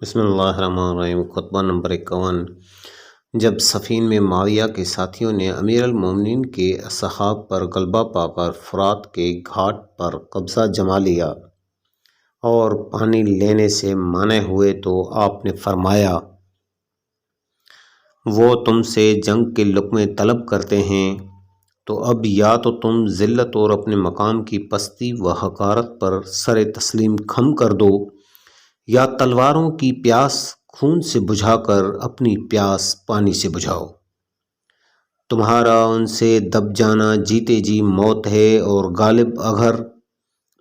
بسم اللہ الرحمن الرحیم۔ خطبہ نمبر 51۔ جب صفین میں معاویہ کے ساتھیوں نے امیر المومنین کے اصحاب پر غلبہ پا کر فرات کے گھاٹ پر قبضہ جما لیا اور پانی لینے سے مانے ہوئے تو آپ نے فرمایا، وہ تم سے جنگ کے لقمے طلب کرتے ہیں تو اب یا تو تم ذلت اور اپنے مقام کی پستی و حقارت پر سر تسلیم خم کر دو، یا تلواروں کی پیاس خون سے بجھا کر اپنی پیاس پانی سے بجھاؤ۔ تمہارا ان سے دب جانا جیتے جی موت ہے، اور غالب اگر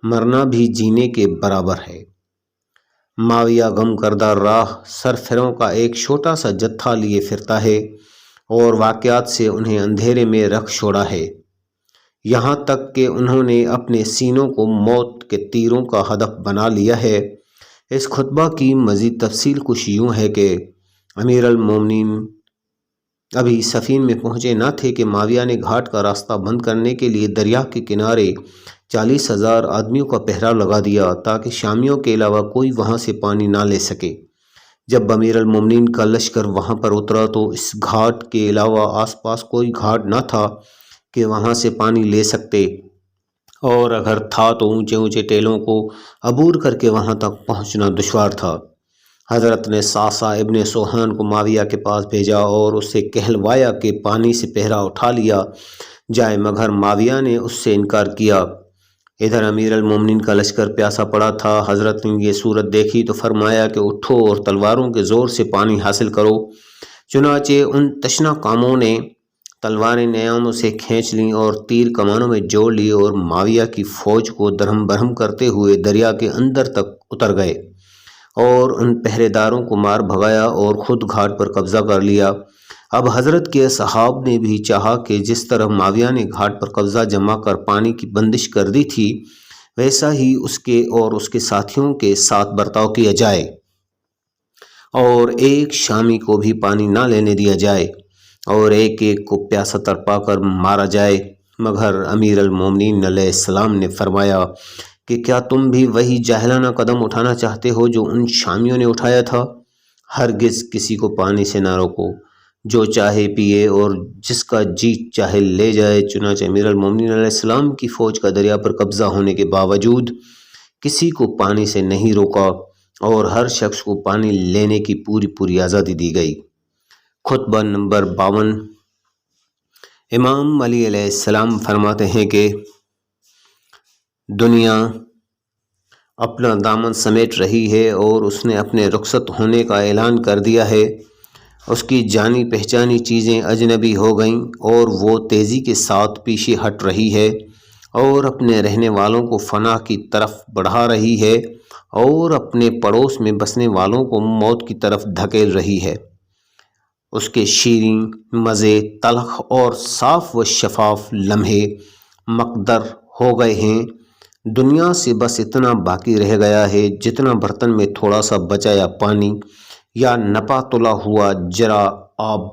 مرنا بھی جینے کے برابر ہے۔ معاویہ غم کردہ راہ سرفروں کا ایک چھوٹا سا جتھا لیے پھرتا ہے اور واقعات سے انہیں اندھیرے میں رکھ چھوڑا ہے، یہاں تک کہ انہوں نے اپنے سینوں کو موت کے تیروں کا ہدف بنا لیا ہے۔ اس خطبہ کی مزید تفصیل کچھ یوں ہے کہ امیر المومنین ابھی صفین میں پہنچے نہ تھے کہ معاویہ نے گھاٹ کا راستہ بند کرنے کے لیے دریا کے کنارے 40,000 آدمیوں کا پہرا لگا دیا تاکہ شامیوں کے علاوہ کوئی وہاں سے پانی نہ لے سکے۔ جب امیر المومنین کا لشکر وہاں پر اترا تو اس گھاٹ کے علاوہ آس پاس کوئی گھاٹ نہ تھا کہ وہاں سے پانی لے سکتے، اور اگر تھا تو اونچے اونچے ٹیلوں کو عبور کر کے وہاں تک پہنچنا دشوار تھا۔ حضرت نے صعصع ابن سوہان کو معاویہ کے پاس بھیجا اور اس سے کہلوایا کہ پانی سے پہرا اٹھا لیا جائے، مگر معاویہ نے اس سے انکار کیا۔ ادھر امیر المومنین کا لشکر پیاسا پڑا تھا۔ حضرت نے یہ صورت دیکھی تو فرمایا کہ اٹھو اور تلواروں کے زور سے پانی حاصل کرو۔ چنانچہ ان تشنہ کاموں نے تلواریں نیاموں سے کھینچ لیں اور تیر کمانوں میں جوڑ لی، اور معاویہ کی فوج کو درہم برہم کرتے ہوئے دریا کے اندر تک اتر گئے اور ان پہرے داروں کو مار بھگایا اور خود گھاٹ پر قبضہ کر لیا۔ اب حضرت کے اصحاب نے بھی چاہا کہ جس طرح معاویہ نے گھاٹ پر قبضہ جما کر پانی کی بندش کر دی تھی، ویسا ہی اس کے اور اس کے ساتھیوں کے ساتھ برتاؤ کیا جائے اور ایک شامی کو بھی پانی نہ لینے دیا جائے اور ایک ایک کو پیاسا تڑپا کر مارا جائے۔ مگر امیر المومنین علیہ السلام نے فرمایا کہ کیا تم بھی وہی جاہلانہ قدم اٹھانا چاہتے ہو جو ان شامیوں نے اٹھایا تھا؟ ہرگز کسی کو پانی سے نہ روکو، جو چاہے پیے اور جس کا جی چاہے لے جائے۔ چنانچہ امیر المومنین علیہ السلام کی فوج کا دریا پر قبضہ ہونے کے باوجود کسی کو پانی سے نہیں روکا اور ہر شخص کو پانی لینے کی پوری آزادی دی گئی۔ خطبہ نمبر 52۔ امام علی علیہ السلام فرماتے ہیں کہ دنیا اپنا دامن سمیٹ رہی ہے اور اس نے اپنے رخصت ہونے کا اعلان کر دیا ہے۔ اس کی جانی پہچانی چیزیں اجنبی ہو گئیں اور وہ تیزی کے ساتھ پیچھے ہٹ رہی ہے اور اپنے رہنے والوں کو فنا کی طرف بڑھا رہی ہے اور اپنے پڑوس میں بسنے والوں کو موت کی طرف دھکیل رہی ہے۔ اس کے شیریں، مزے، تلخ اور صاف و شفاف لمحے مقدر ہو گئے ہیں۔ دنیا سے بس اتنا باقی رہ گیا ہے جتنا برتن میں تھوڑا سا بچایا پانی یا نپا تلا ہوا جرعہ آب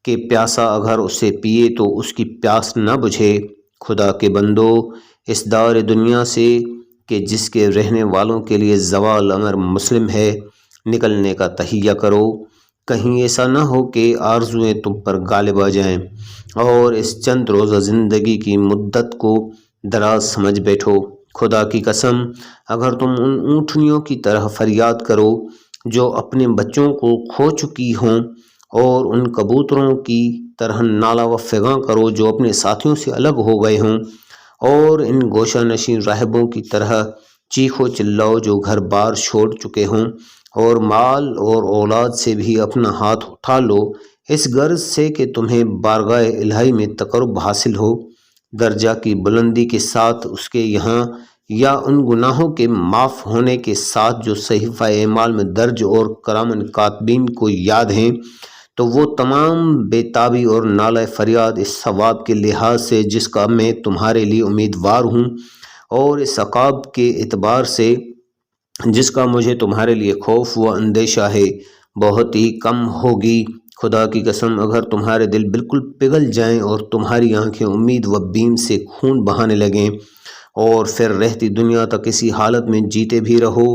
کہ پیاسا اگر اسے پیے تو اس کی پیاس نہ بجھے۔ خدا کے بندو، اس دار دنیا سے کہ جس کے رہنے والوں کے لیے زوال امر مسلم ہے، نکلنے کا تہیہ کرو۔ کہیں ایسا نہ ہو کہ آرزوئیں تم پر غالب آ جائیں اور اس چند روزہ زندگی کی مدت کو دراز سمجھ بیٹھو۔ خدا کی قسم، اگر تم ان اونٹنیوں کی طرح فریاد کرو جو اپنے بچوں کو کھو چکی ہوں، اور ان کبوتروں کی طرح نالہ و فغاں کرو جو اپنے ساتھیوں سے الگ ہو گئے ہوں، اور ان گوشہ نشین راہبوں کی طرح چیخو چلاؤ جو گھر بار چھوڑ چکے ہوں، اور مال اور اولاد سے بھی اپنا ہاتھ اٹھا لو، اس غرض سے کہ تمہیں بارگاہ الہی میں تقرب حاصل ہو، درجہ کی بلندی کے ساتھ اس کے یہاں، یا ان گناہوں کے معاف ہونے کے ساتھ جو صحیفہ اعمال میں درج اور کرامن کاتبین کو یاد ہیں، تو وہ تمام بے تابی اور نالہ فریاد اس ثواب کے لحاظ سے جس کا میں تمہارے لیے امیدوار ہوں، اور اس عقاب کے اعتبار سے جس کا مجھے تمہارے لیے خوف و اندیشہ ہے، بہت ہی کم ہوگی۔ خدا کی قسم، اگر تمہارے دل بالکل پگھل جائیں اور تمہاری آنکھیں امید و بیم سے خون بہانے لگیں اور پھر رہتی دنیا تک اسی حالت میں جیتے بھی رہو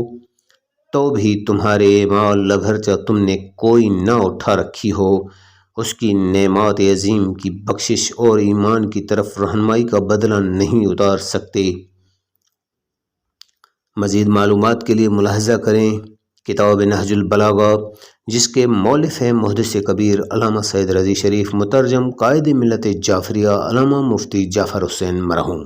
تو بھی تمہارے مال اگرچہ تم نے کوئی نہ اٹھا رکھی ہو، اس کی نعمات عظیم کی بخشش اور ایمان کی طرف رہنمائی کا بدلہ نہیں اتار سکتے۔ مزید معلومات کے لیے ملاحظہ کریں کتاب نہج البلاغہ، جس کے مؤلف ہیں محدث کبیر علامہ سید رضی شریف، مترجم قائد ملت جعفریہ علامہ مفتی جعفر حسین مرحوم۔